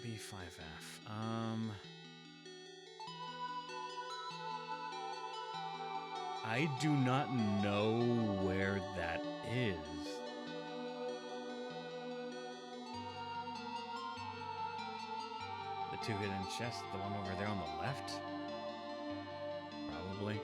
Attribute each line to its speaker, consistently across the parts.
Speaker 1: B5F. I do not know where that is. The two hidden chests, the one over there on the left? Probably.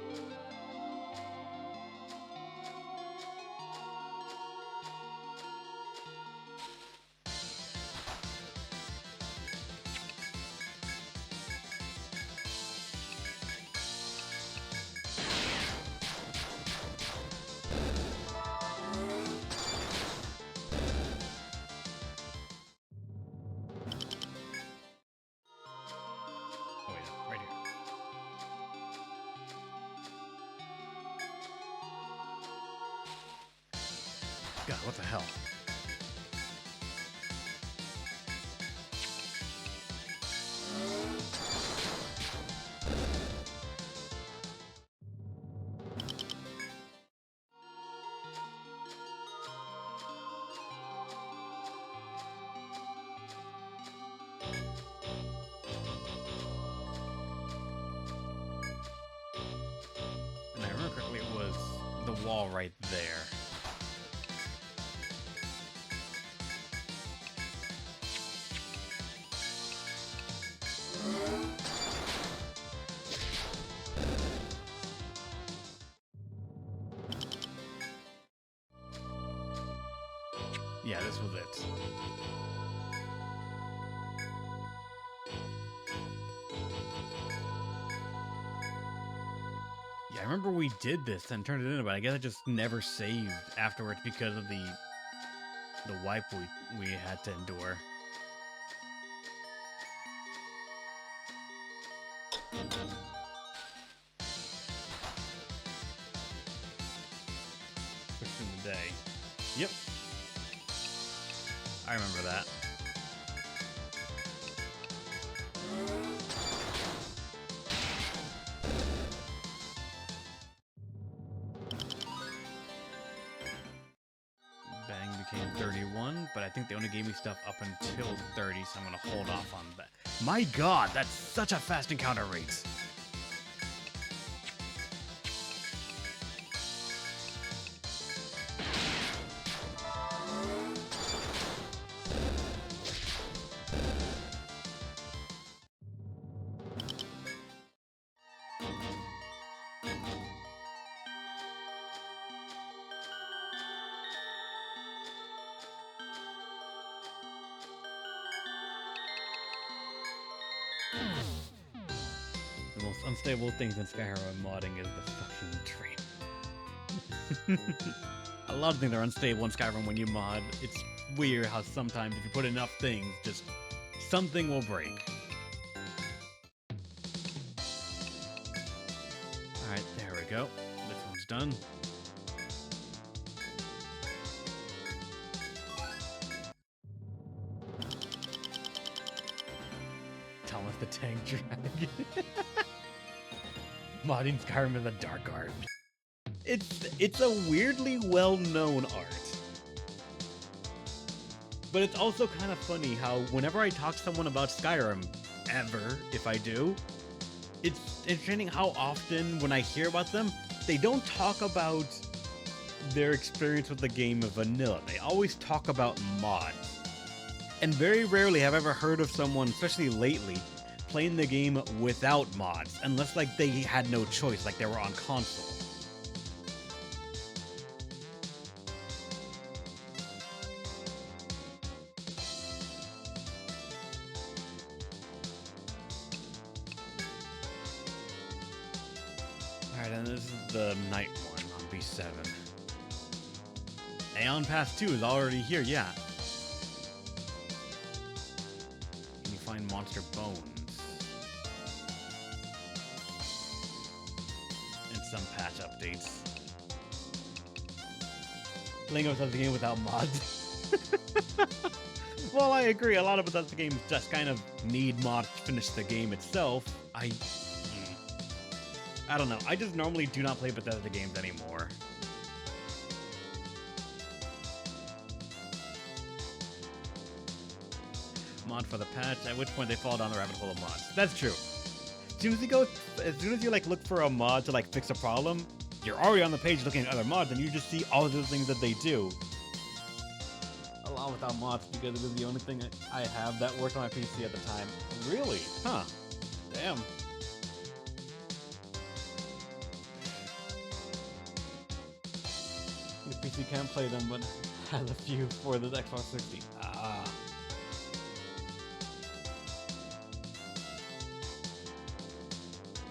Speaker 1: God, what the hell? And I remember correctly, it was the wall right there. Yeah, this was it. Yeah, I remember we did this and turned it in, but I guess I just never saved afterwards because of the wipe we had to endure. First in the day. Yep. I remember that. Bang became 31, but I think they only gave me stuff up until 30, so I'm gonna hold off on that. My god, that's such a fast encounter rate! The most unstable things in Skyrim modding is the fucking train. A lot of things are unstable in Skyrim when you mod. It's weird how sometimes if you put enough things, just something will break. Alright, there we go. This one's done. Thomas the Tank Dragon. Modding Skyrim in the dark art. It's a weirdly well-known art. But it's also kind of funny how whenever I talk to someone about Skyrim, ever, if I do, it's interesting how often when I hear about them, they don't talk about their experience with the game of vanilla. They always talk about mods. And very rarely have I ever heard of someone, especially lately, playing the game without mods, unless like they had no choice, like they were on console. Alright, and this is the night one on B7. Aeon Pass 2 is already here, yeah. Can you find monster bones? And some patch updates. Lingo says the game without mods. Well, I agree, a lot of Bethesda games just kind of need mods to finish the game itself. I don't know. I just normally do not play Bethesda games anymore. mod for the patch, at which point they fall down the rabbit hole of mods. That's true. As soon as you like look for a mod to like fix a problem, you're already on the page looking at other mods, and you just see all of the things that they do. Along without mods, because it was the only thing I have that worked on my PC at the time. Really? Huh. Damn. The PC can play them, but has a few for the Xbox 60. Ah.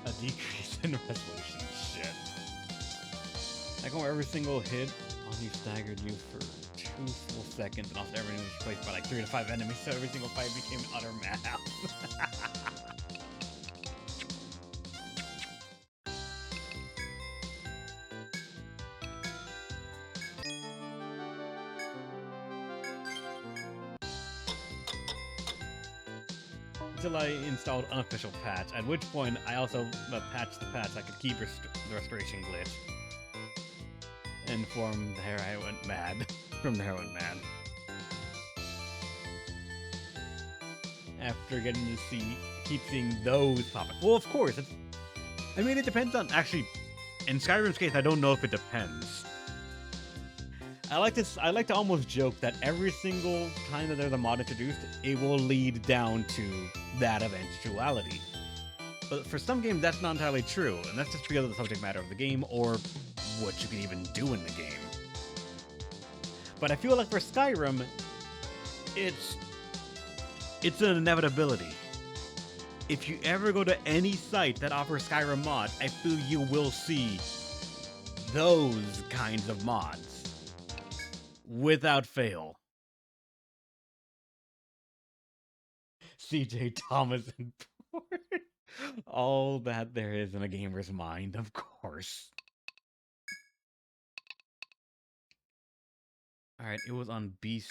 Speaker 1: A decrease in resolution. Shit. Like when every single hit on you staggered you for 2 full seconds, and after everything was replaced by like 3 to 5 enemies, so every single fight became utter madhouse. Until I installed unofficial patch, at which point I also patched the patch I could keep the restoration glitch. And from there I went mad. From there I went mad. After getting to keep seeing those pop up. Well, of course, I mean, it depends on, actually, in Skyrim's case, I don't know if it depends. I like to almost joke that every single time that there's a mod introduced, it will lead down to that eventuality. But for some games, that's not entirely true, and that's just because of the subject matter of the game, or what you can even do in the game. But I feel like for Skyrim, it's an inevitability. If you ever go to any site that offers Skyrim mods, I feel you will see those kinds of mods. Without fail. CJ Thomas and Port. All that there is in a gamer's mind, of course. Alright, it was on B7F.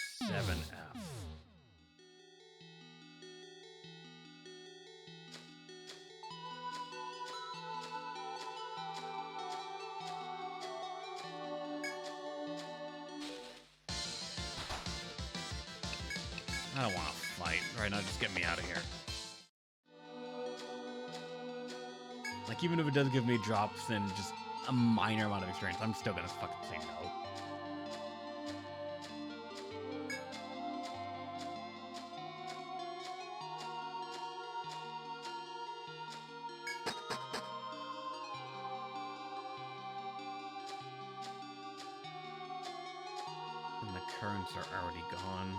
Speaker 1: I don't want to fight right now, just get me out of here. Like, even if it does give me drops and just a minor amount of experience, I'm still gonna fucking say no. And the currents are already gone.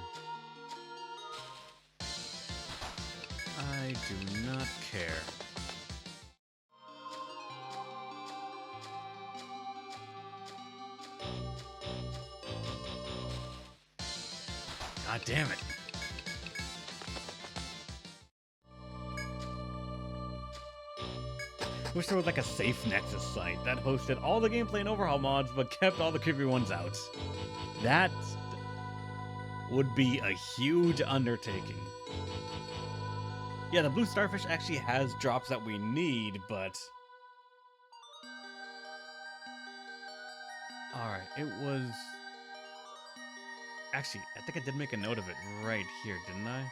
Speaker 1: I do not care. God damn it. Wish there was like a safe Nexus site that hosted all the gameplay and overhaul mods but kept all the creepy ones out. That would be a huge undertaking. Yeah, the blue starfish actually has drops that we need, but... Alright, it was... Actually, I think I did make a note of it right here, didn't I?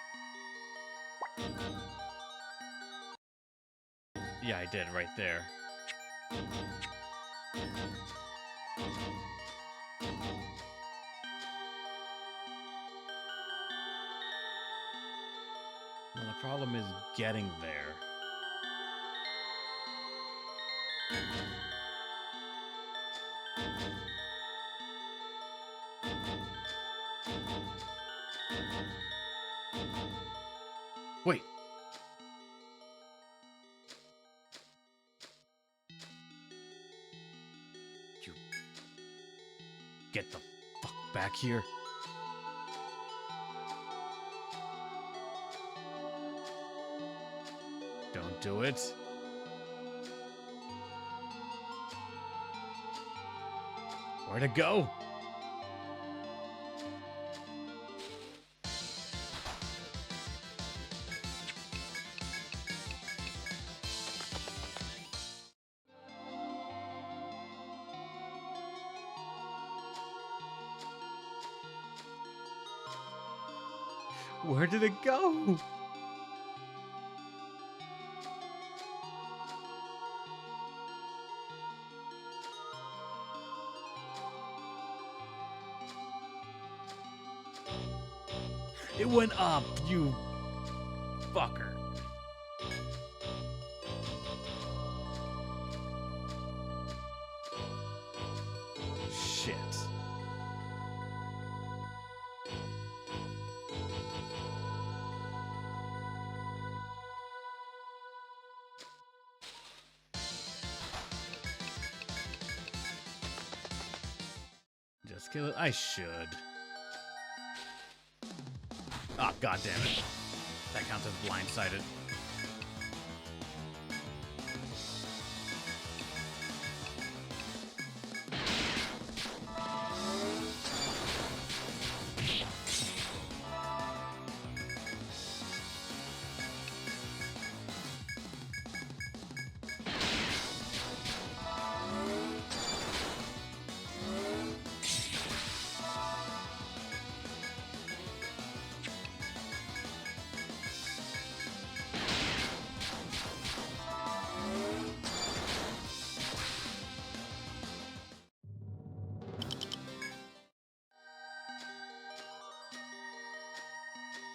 Speaker 1: Yeah, I did, right there. Well, the problem is getting there. Wait. You get the fuck back here. Don't do it. Where to go? Where did it go? It went up, you fucker. Shit. Just kill it. I should. Oh, god damn it. That counts as blindsided.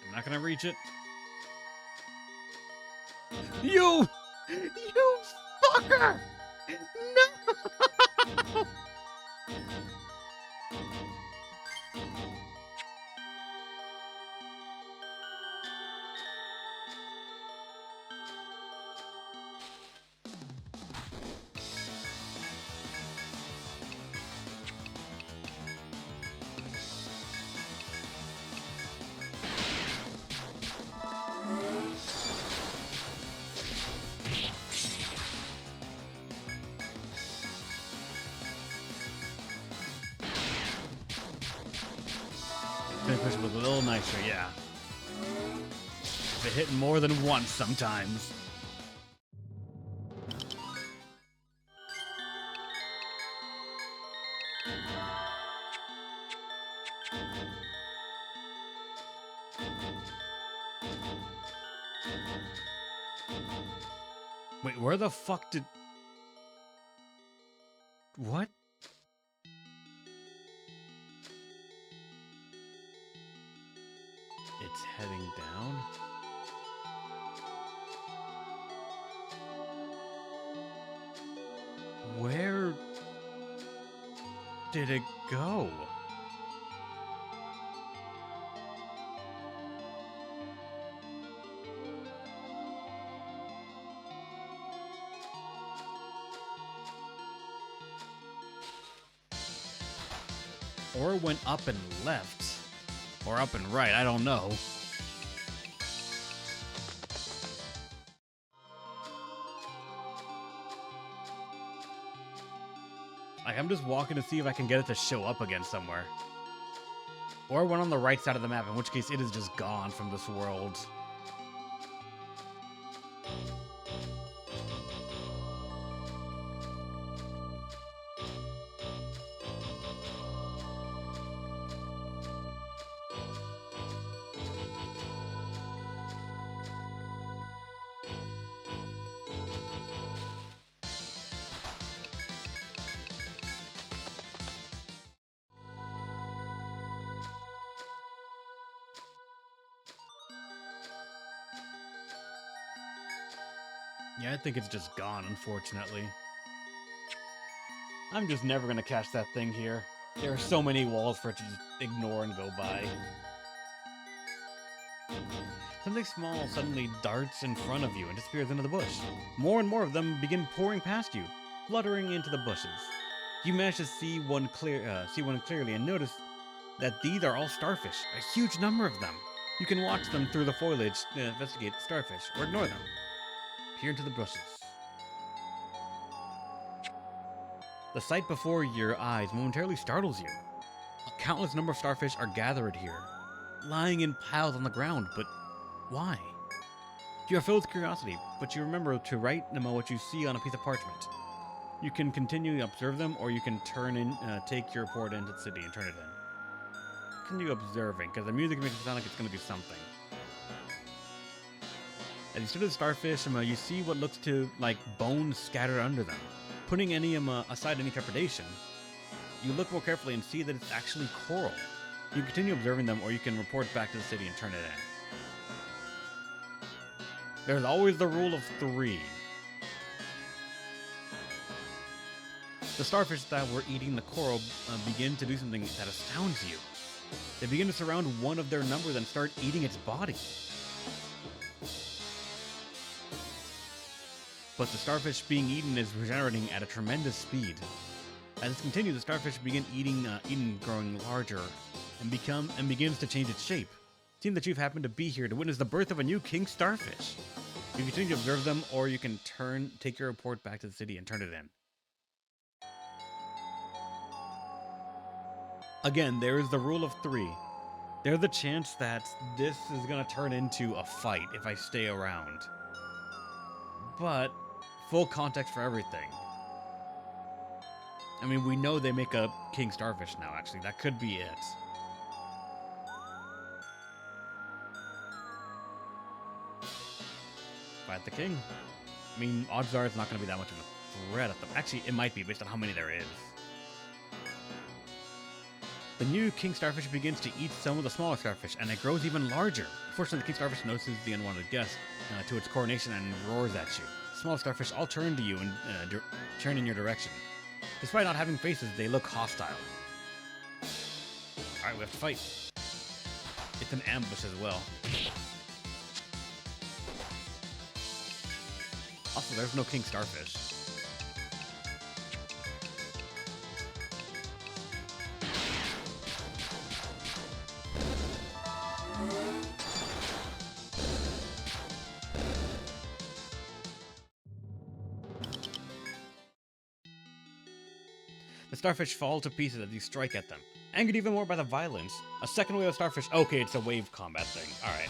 Speaker 1: I'm not gonna reach it. You fucker! No! Gonna push it with a little nicer, yeah. If it hit more than once sometimes. Wait, where the fuck did... What? It's heading down? Where did it go? Or went up and left. Or up and right, I don't know. Like, I'm just walking to see if I can get it to show up again somewhere. Or one on the right side of the map, in which case it is just gone from this world. Yeah, I think it's just gone, unfortunately. I'm just never gonna catch that thing here. There are so many walls for it to just ignore and go by. Something small suddenly darts in front of you and disappears into the bush. More and more of them begin pouring past you, fluttering into the bushes. You manage to see one clearly and notice that these are all starfish, a huge number of them. You can watch them through the foliage to investigate the starfish, or ignore them. Peer into the bushes. The sight before your eyes momentarily startles you. A countless number of starfish are gathered here, lying in piles on the ground, but why? You are filled with curiosity, but you remember to write them what you see on a piece of parchment. You can continue to observe them, or you can take your report into the city and turn it in. Continue observing, because the music makes it sound like it's going to do something. As you study the starfish, you see what looks to like bones scattered under them. Putting any aside any trepidation, you look more carefully and see that it's actually coral. You can continue observing them, or you can report back to the city and turn it in. There's always the rule of 3. The starfish that were eating the coral begin to do something that astounds you. They begin to surround one of their number and start eating its body. But the starfish being eaten is regenerating at a tremendous speed. As it continues, the starfish begin growing larger, and begins to change its shape. It seems that you've happened to be here to witness the birth of a new king starfish. You can continue to observe them, or you can take your report back to the city and turn it in. Again, there is the rule of 3. There's the chance that this is going to turn into a fight if I stay around. But full context for everything. I mean, we know they make a king starfish now, actually. That could be it. Fight the king. I mean, odds are it's not going to be that much of a threat at them. Actually, it might be based on how many there is. The new king starfish begins to eat some of the smaller starfish, and it grows even larger. Fortunately, the king starfish notices the unwanted guest to its coronation and roars at you. Small starfish all turn to you and turn in your direction. Despite not having faces, they look hostile. Alright, we have to fight. It's an ambush as well. Also, there's no king starfish. The starfish fall to pieces as you strike at them. Angered even more by the violence, a second wave of starfish... Okay, it's a wave combat thing. Alright.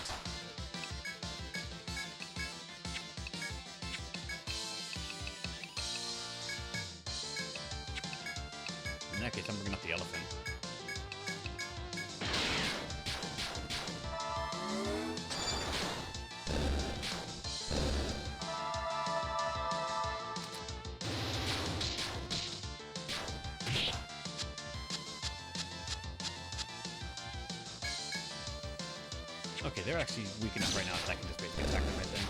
Speaker 1: In that case, I'm bringing up the elephant. Okay, they're actually weak enough right now that I can just basically attack them, I think.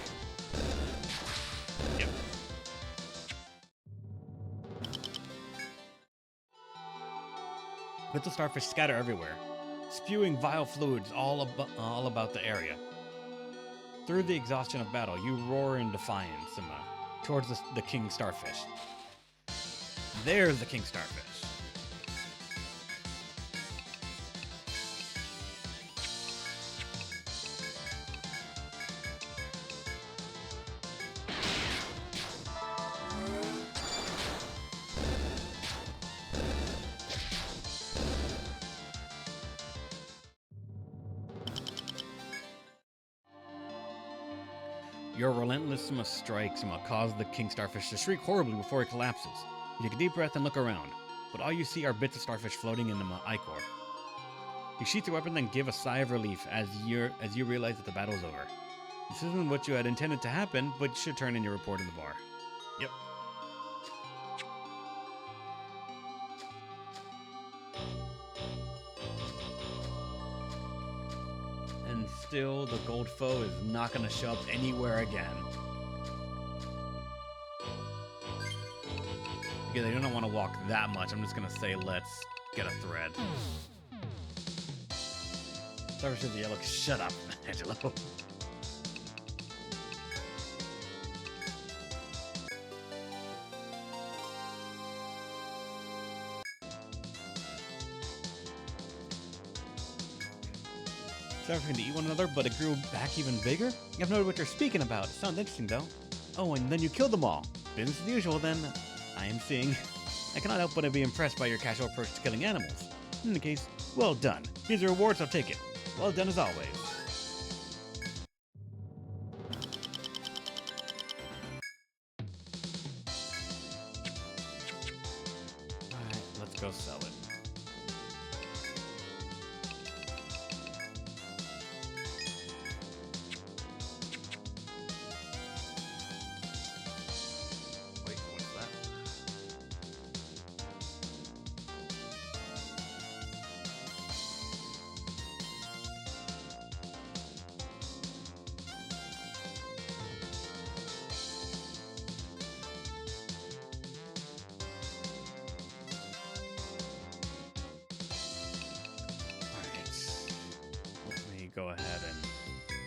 Speaker 1: Yep. Little starfish scatter everywhere, spewing vile fluids all about the area. Through the exhaustion of battle, you roar in defiance towards the king starfish. There's the king starfish. Your relentless strikes cause the king starfish to shriek horribly before it collapses. You take a deep breath and look around, but all you see are bits of starfish floating in the ichor. You sheath your weapon, then give a sigh of relief as you realize that the battle's over. This isn't what you had intended to happen, but you should turn in your report in the bar. Yep. And still, the gold foe is not going to show up anywhere again. Because I don't want to walk that much, I'm just going to say let's get a thread. Starfish says the yellow. Shut up, Angelo. Starfish to eat one another, but it grew back even bigger? I've noted what you're speaking about. It sounds interesting, though. Oh, and then you killed them all. Business as usual, then. I am seeing. I cannot help but be impressed by your casual approach to killing animals. In any case, well done. Here's your reward, so take it. Well done as always. Alright, let's go sell it.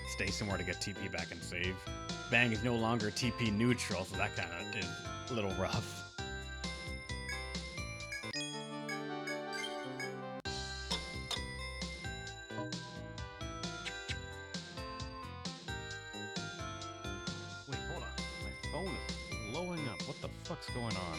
Speaker 1: stay somewhere to get TP back and save. Bang is no longer TP neutral, so that kind of is a little rough. Wait, hold on. My phone is blowing up. What the fuck's going on?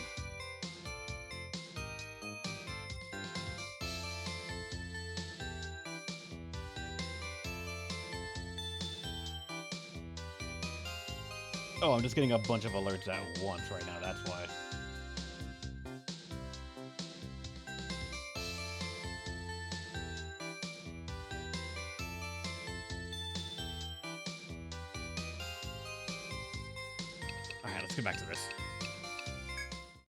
Speaker 1: Oh, I'm just getting a bunch of alerts at once right now, that's why. Alright, let's get back to this.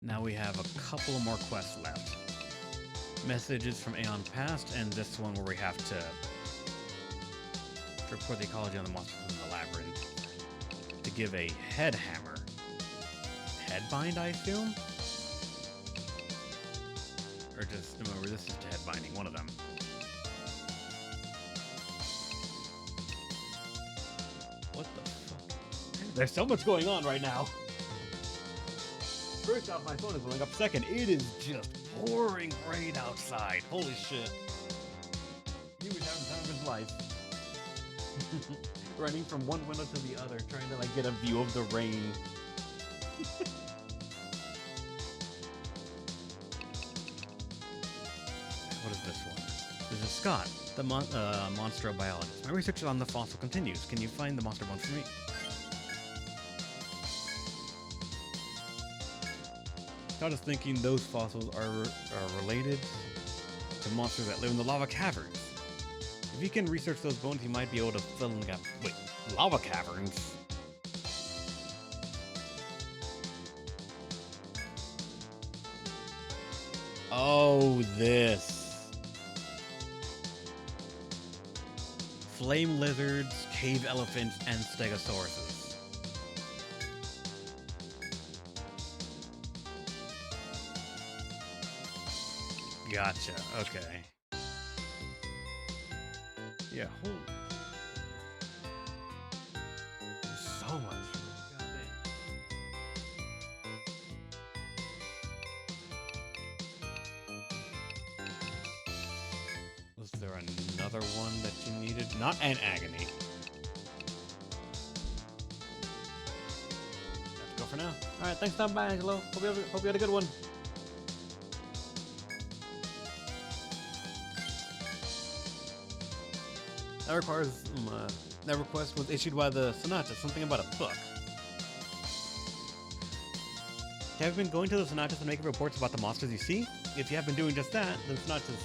Speaker 1: Now we have a couple more quests left. Messages from Aeon Past, and this one where we have to report the ecology on the monsters in the labyrinth. To give a head hammer. Headbind, I assume? Or just resistance to headbinding, one of them. What the fuck? There's so much going on right now. First off, my phone is blowing up. Second, it is just pouring rain outside. Holy shit. He was having time of his life. Running from one window to the other, trying to like get a view of the rain. What is this one? This is Scott, the monster biologist. My research on the fossil continues. Can you find the monster bones for me? Scott is thinking those fossils are related to monsters that live in the lava caverns. If he can research those bones, he might be able to fill in the gap. Wait, lava caverns? Oh, this. Flame lizards, cave elephants, and stegosauruses. Gotcha, okay. Yeah, holy. So much. Was there another one that you needed? Not an agony. Have to go for now. Alright, thanks for stopping by, Angelo. Hope you had a good one. That request was issued by the Sonata, something about a book. Have you been going to the Sonatas and making reports about the monsters you see? If you have been doing just that, then Sonatas,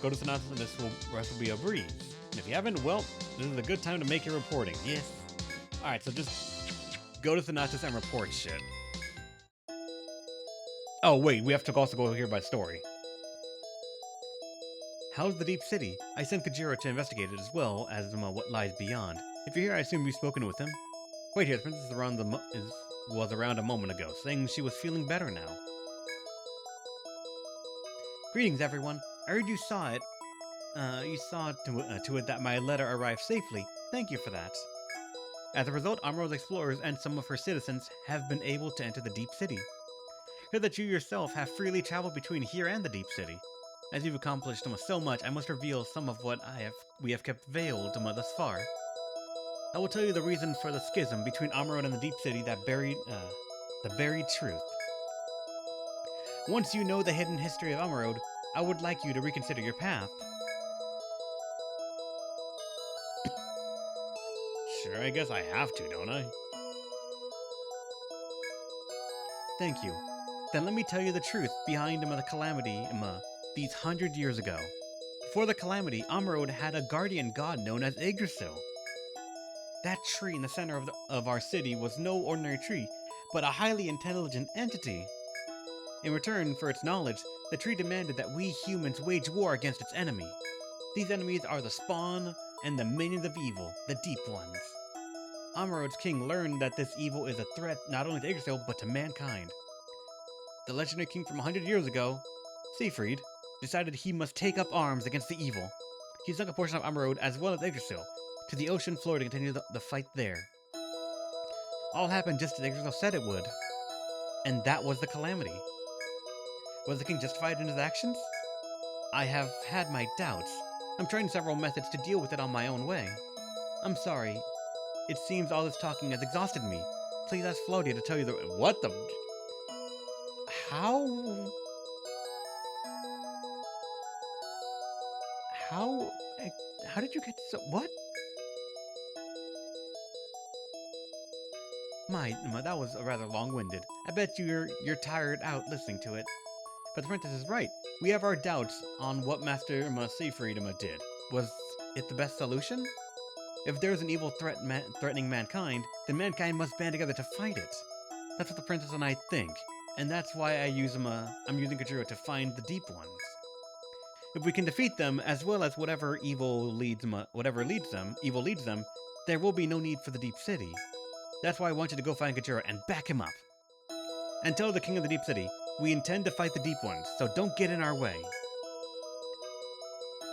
Speaker 1: go to Sonatas and this rest will be a breeze. And if you haven't, well, this is a good time to make your reporting. Yes. Alright, so just go to Sonatas and report shit. Oh wait, we have to also go here by story. How's the Deep City? I sent Kajiro to investigate it as well as what lies beyond. If you're here, I assume you've spoken with him. Wait here, the princess was around a moment ago, saying she was feeling better now. Greetings, everyone. I heard you saw it. You saw to it that my letter arrived safely. Thank you for that. As a result, Amaro's explorers and some of her citizens have been able to enter the Deep City. Hear that you yourself have freely traveled between here and the Deep City. As you've accomplished so much, I must reveal some of what we have kept veiled thus far. I will tell you the reason for the schism between Amaro and the Deep City the buried truth. Once you know the hidden history of Amarode, I would like you to reconsider your path. Sure, I guess I have to, don't I? Thank you. Then let me tell you the truth behind the calamity these 100 years ago. Before the calamity, Amarode had a guardian god known as Yggdrasil. That tree in the center of our city was no ordinary tree, but a highly intelligent entity. In return for its knowledge, the tree demanded that we humans wage war against its enemy. These enemies are the spawn and the minions of evil, the Deep Ones. Amarode's king learned that this evil is a threat not only to Yggdrasil, but to mankind. The legendary king from 100 years ago, Siegfried, decided he must take up arms against the evil. He sunk a portion of Amarode as well as Yggdrasil, to the ocean floor to continue the fight there. All happened just as Yggdrasil said it would. And that was the calamity. Was the king justified in his actions? I have had my doubts. I'm trying several methods to deal with it on my own way. I'm sorry. It seems all this talking has exhausted me. Please ask Flodia to tell you the— What the— How? How? How did you get so— What? That was rather long-winded. I bet you're tired out listening to it. But the princess is right. We have our doubts on what Master Seyfried did. Was it the best solution? If there is an evil threatening mankind, then mankind must band together to fight it. That's what the princess and I think, and that's why I'm using Kajuro to find the deep ones. If we can defeat them, as well as whatever evil leads them, there will be no need for the deep city. That's why I want you to go find Kajuro and back him up. And tell the king of the deep city, we intend to fight the deep ones, so don't get in our way.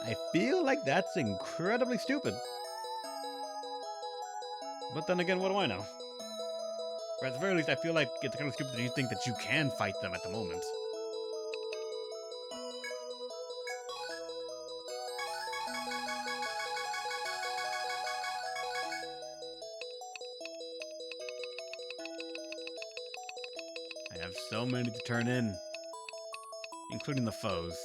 Speaker 1: I feel like that's incredibly stupid. But then again, what do I know? Or at the very least, I feel like it's kind of stupid that you think that you can fight them at the moment. I have so many to turn in, including the foes.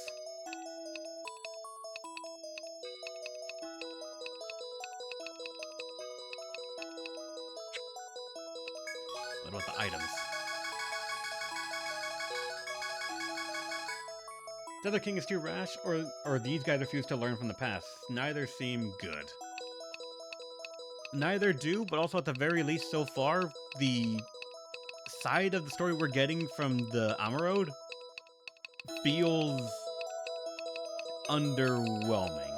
Speaker 1: What about the items? The other king is too rash, or these guys refuse to learn from the past. Neither seem good. Neither do, but also at the very least so far, the side of the story we're getting from the Amarode feels underwhelming.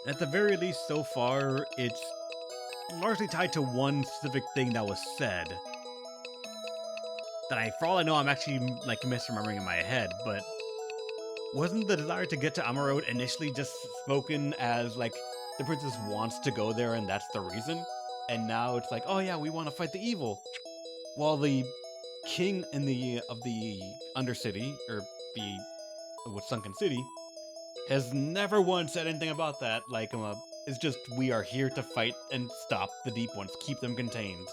Speaker 1: At the very least so far, it's largely tied to one specific thing that was said. That for all I know, I'm actually like misremembering in my head, but wasn't the desire to get to Amarode initially just spoken as like the princess wants to go there and that's the reason? And now it's like, oh yeah, we want to fight the evil. While the king of the Undercity, or the Sunken City, has never once said anything about that. Like, it's just, we are here to fight and stop the deep ones, keep them contained.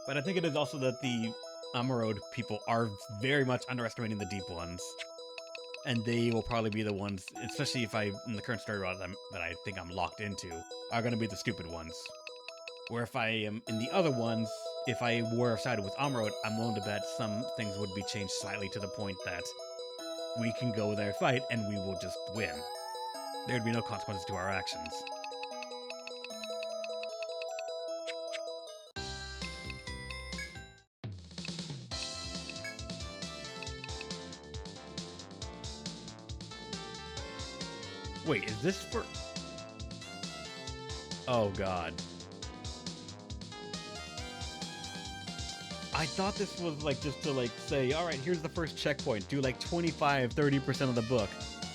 Speaker 1: But I think it is also that the Amarode people are very much underestimating the deep ones. And they will probably be the ones, especially if in the current story route that I think I'm locked into, are going to be the stupid ones. Where if I am in the other ones, if I were sided with Amarode, I'm willing to bet some things would be changed slightly to the point that we can go there, fight, and we will just win. There'd be no consequences to our actions. Wait, is this for... Oh, God. I thought this was, like, just to, like, say, alright, here's the first checkpoint. Do, like, 25-30% of the book.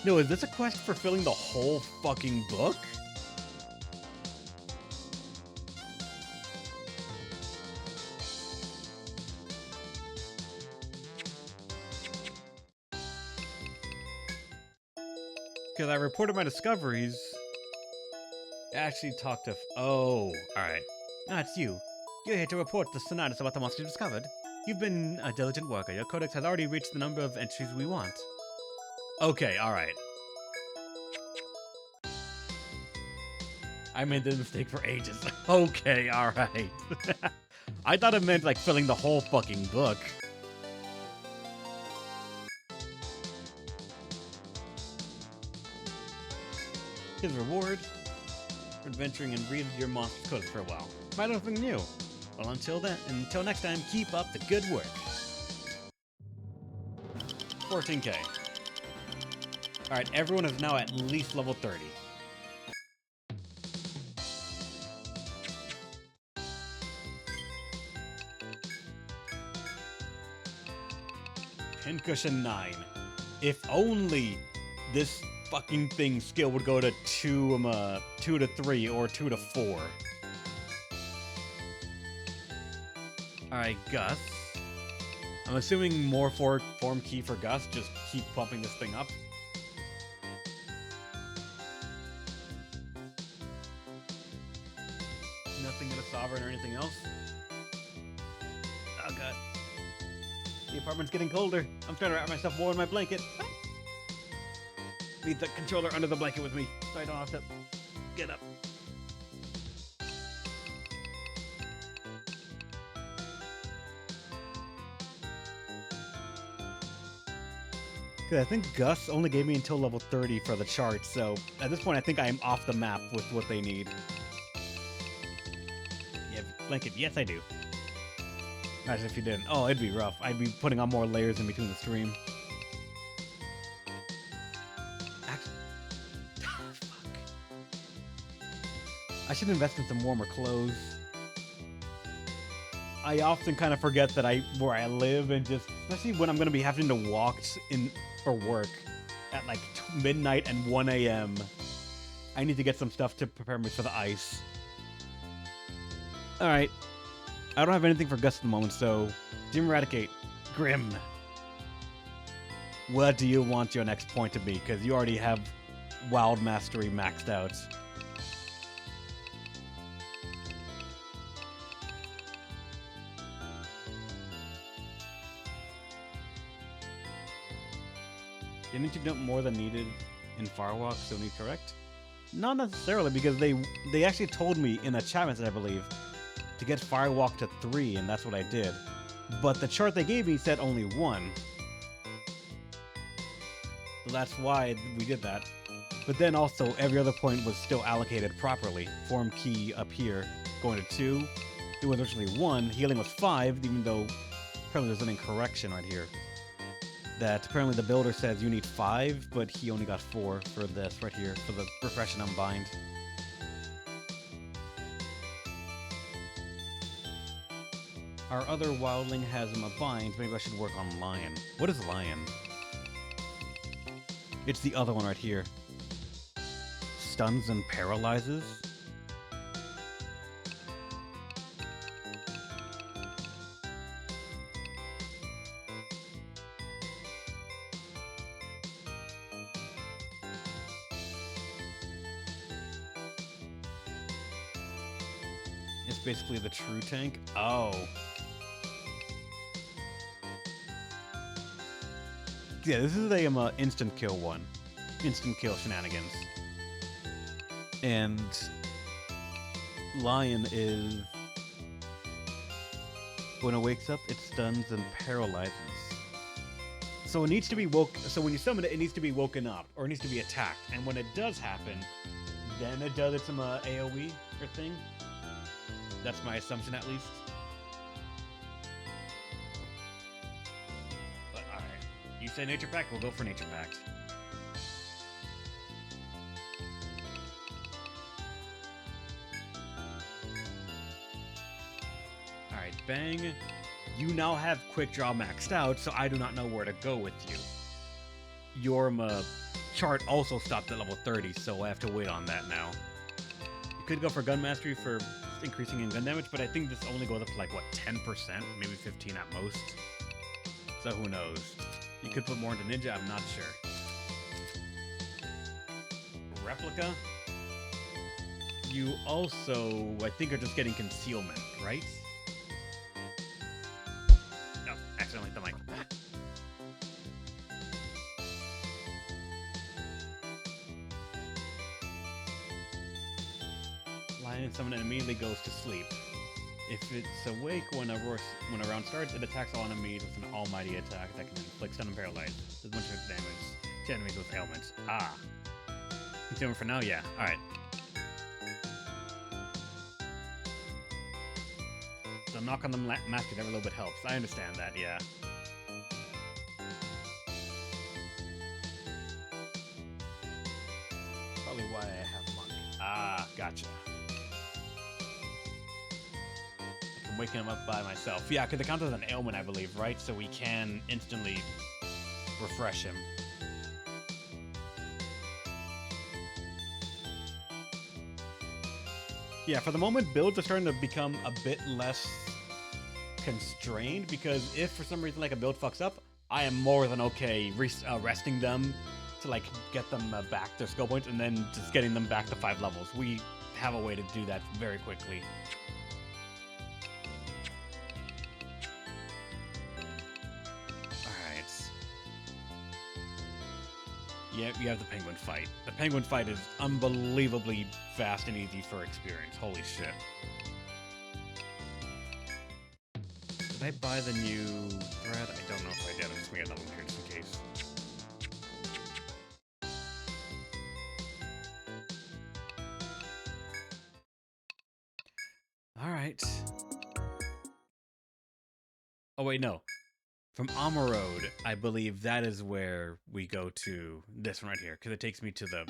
Speaker 1: No, is this a quest for filling the whole fucking book? Because I reported my discoveries. I actually talked to... Oh, alright. Ah, it's you. You're here to report the Sonatus about the monster you discovered. You've been a diligent worker. Your codex has already reached the number of entries we want. Okay, alright. I made the mistake for ages. Okay, alright. I thought it meant, like, filling the whole fucking book. His reward for adventuring and reading your monster's codex for a while. Might learn something new. Well, until next time, keep up the good work. 14k. Alright, everyone is now at least level 30. Pincushion 9. If only this fucking thing skill would go to 2 to 3 or 2 to 4. Alright, Gus. I'm assuming more form key for Gus, just keep pumping this thing up. Nothing in a sovereign or anything else. Oh god. The apartment's getting colder. I'm trying to wrap myself more in my blanket. Leave the controller under the blanket with me so I don't have to get up. Cause I think Gus only gave me until level 30 for the chart, so at this point I think I am off the map with what they need. Yeah, blanket, yes I do. Imagine if you didn't. Oh, it'd be rough. I'd be putting on more layers in between the stream. Actually, fuck. I should invest in some warmer clothes. I often kind of forget that where I live, and just, especially when I'm going to be having to walk in for work at like midnight and 1 a.m. I need to get some stuff to prepare me for the ice. Alright. I don't have anything for Gus at the moment, so Team Eradicate. Grim. What do you want your next point to be? Because you already have Wild Mastery maxed out. Didn't you jump more than needed in Firewalk, so need correct? Not necessarily, because they actually told me in a chat message, I believe, to get Firewalk to 3, and that's what I did. But the chart they gave me said only 1. So that's why we did that. But then also, every other point was still allocated properly. Form key up here, going to 2. It was originally 1. Healing was 5, even though apparently there's an incorrection right here. That apparently the builder says you need 5, but he only got 4 for this right here, for the Refresh and Unbind. Our other wildling has him a bind. Maybe I should work on Lion. What is Lion? It's the other one right here. Stuns and paralyzes? It's basically the true tank. Oh. Yeah, this is a instant kill one. Instant kill shenanigans. And Lion is, when it wakes up, it stuns and paralyzes. So it needs to be so when you summon it, it needs to be woken up, or it needs to be attacked. And when it does happen, then it does its AoE or thing. That's my assumption, at least. But alright. You say Nature Pact, we'll go for Nature Pact. Alright, Bang. You now have Quick Draw maxed out, so I do not know where to go with you. Your chart also stopped at level 30, so I have to wait on that now. You could go for Gun Mastery for increasing in gun damage, but I think this only goes up to like, what, 10%? Maybe 15 at most. So who knows? You could put more into Ninja, I'm not sure. Replica. You also, I think, are just getting Concealment, right? No, accidentally hit the mic. Lion summon and immediately goes to sleep. If it's awake when a round starts, it attacks all enemies with an almighty attack that can inflict stun and paralyze. Does a bunch of damage to enemies with ailments. Ah. Concealment for now? Yeah. Alright. So knock on the mask every little bit helps. I understand that, yeah. Probably why I have Monk. Ah, gotcha. Waking him up by myself. Yeah, because it counts as an ailment, I believe, right? So we can instantly refresh him. Yeah, for the moment, builds are starting to become a bit less constrained, because if for some reason like a build fucks up, I am more than okay resting them to like get them back their skill points and then just getting them back to 5 levels. We have a way to do that very quickly. Alright. Yeah, you have the penguin fight. The penguin fight is unbelievably fast and easy for experience. Holy shit. Did I buy the new thread? I don't know if I did. I'm just gonna get another one here just in case. Alright. Oh wait, no. From Alma Road, I believe that is where we go to this one right here, because it takes me to the